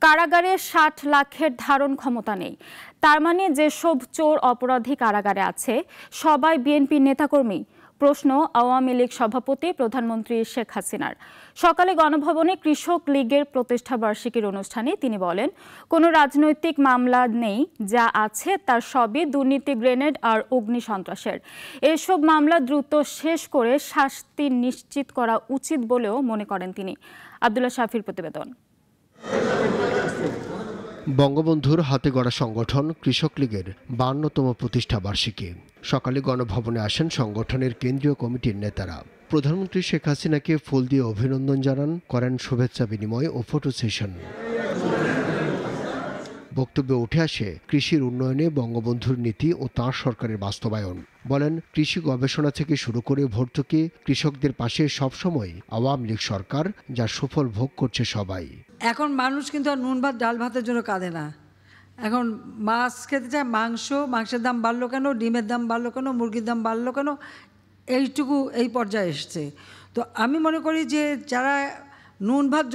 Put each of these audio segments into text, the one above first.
কারাগারে ৬০ লাখের ধারণ ক্ষমতা নেই। তার মানে যেসব চোর অপরাধী কারাগারে আছে সবাই বিএনপির নেতাকর্মী? প্রশ্ন আওয়ামী লীগ সভাপতি প্রধানমন্ত্রী শেখ হাসিনার। সকালে গণভবনে কৃষক লীগের প্রতিষ্ঠা বার্ষিকীর অনুষ্ঠানে তিনি বলেন, কোনো রাজনৈতিক মামলা নেই, যা আছে তার সবই দুর্নীতি, গ্রেনেড আর অগ্নি সন্ত্রাসের। এসব মামলা দ্রুত শেষ করে শাস্তি নিশ্চিত করা উচিত বলেও মনে করেন তিনি। আব্দুল্লাহ শাফির প্রতিবেদন। বঙ্গবন্ধুর হাতে গড়া সংগঠন কৃষক লীগের ৫২তম প্রতিষ্ঠা বার্ষিকী। সকালে গণভবনে আসেন সংগঠনের কেন্দ্রীয় কমিটির নেতারা। প্রধানমন্ত্রী শেখ হাসিনাকে ফুল দিয়ে অভিনন্দন জানান, করেন শুভেচ্ছা বিনিময় ও ফটো সেশন। বক্তব্যে উঠে আসে কৃষির উন্নয়নে বঙ্গবন্ধুর নীতি ও তাঁর সরকারের বাস্তবায়ন। বলেন, কৃষি গবেষণা থেকে শুরু করে ভর্তুকি, কৃষকদের পাশে সবসময় আওয়ামী লীগ সরকার, যার সুফল ভোগ করছে সবাই। এখন মানুষ কিন্তু আর নুন ভাত ডাল ভাতের জন্য কাঁদে না। এখন মাছ খেতে চায়, মাংসের দাম বাড়লো কেন, ডিমের দাম বাড়লো কেন, মুরগির দাম বাড়লো কেন, এই পর্যায়ে এসছে। তো আমি মনে করি যে যারা নুন ভাত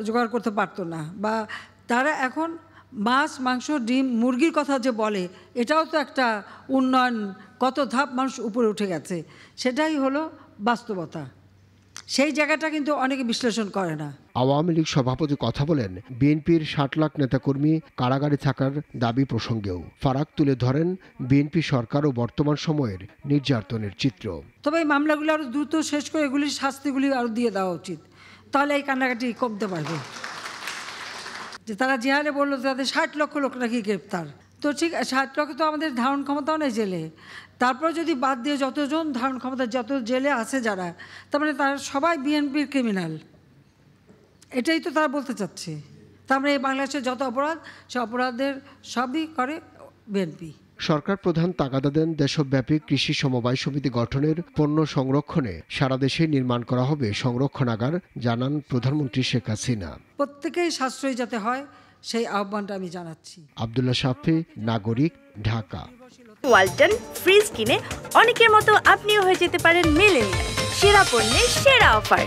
জোগাড় করতে পারতো না, বা তারা এখন মাছ, মাংস, ডিম, মুরগির কথা যে বলে, এটাও তো একটা উন্নয়ন, কত ধাপ মানুষ উপরে উঠে গেছে, সেটাই হলো বাস্তবতা। সেই জায়গাটা কিন্তু অনেকে বিশ্লেষণ করে না। আওয়ামী লীগ সভাপতি কথা বলেন বিএনপির ৬০ লাখ নেতাকর্মী কারাগারে থাকার দাবি প্রসঙ্গেও। ফারাক তুলে ধরেন বিএনপি সরকার ও বর্তমান সময়ের নির্যাতনের চিত্র। তবে এই মামলাগুলো আরও দ্রুত শেষ করে এগুলির শাস্তিগুলি আরও দিয়ে দেওয়া উচিত, তাহলে এই কান্নাকাটি কমতে পারবে। যে তারা যে হারে বললো তাদের ৬০ লক্ষ লোক নাকি গ্রেপ্তার, তো ঠিক ৬০ লক্ষ তো আমাদের ধারণ ক্ষমতাও নেই জেলে। তারপর যদি বাদ দিয়ে যতজন ধারণ ক্ষমতা, যত জেলে আছে যারা, তার মানে তারা সবাই বিএনপির ক্রিমিনাল, এটাই তো তারা বলতে চাচ্ছে। তার মানে এই বাংলাদেশের যত অপরাধ, সে অপরাধের সবই করে বিএনপি। সরকার প্রধান তাগাদা দেন দেশব্যাপী কৃষি সমবায় সমিতি গঠনের, পণ্য সংরক্ষণে সারা দেশে নির্মাণ করা হবে সংরক্ষণাগার, জানান প্রধানমন্ত্রী শেখ হাসিনা। প্রত্যেকেই সাশ্রয়ী যাতে হয় সেই আহ্বানটা আমি জানাচ্ছি। আব্দুল্লাহ শাফি, নাগরিক, ঢাকা। ওয়ালটন ফ্রিজ কিনে অনেকের মতো আপনিও হয়ে যেতে পারেন মিলেনিয়াল। সেরা পণ্যের সেরা অফার।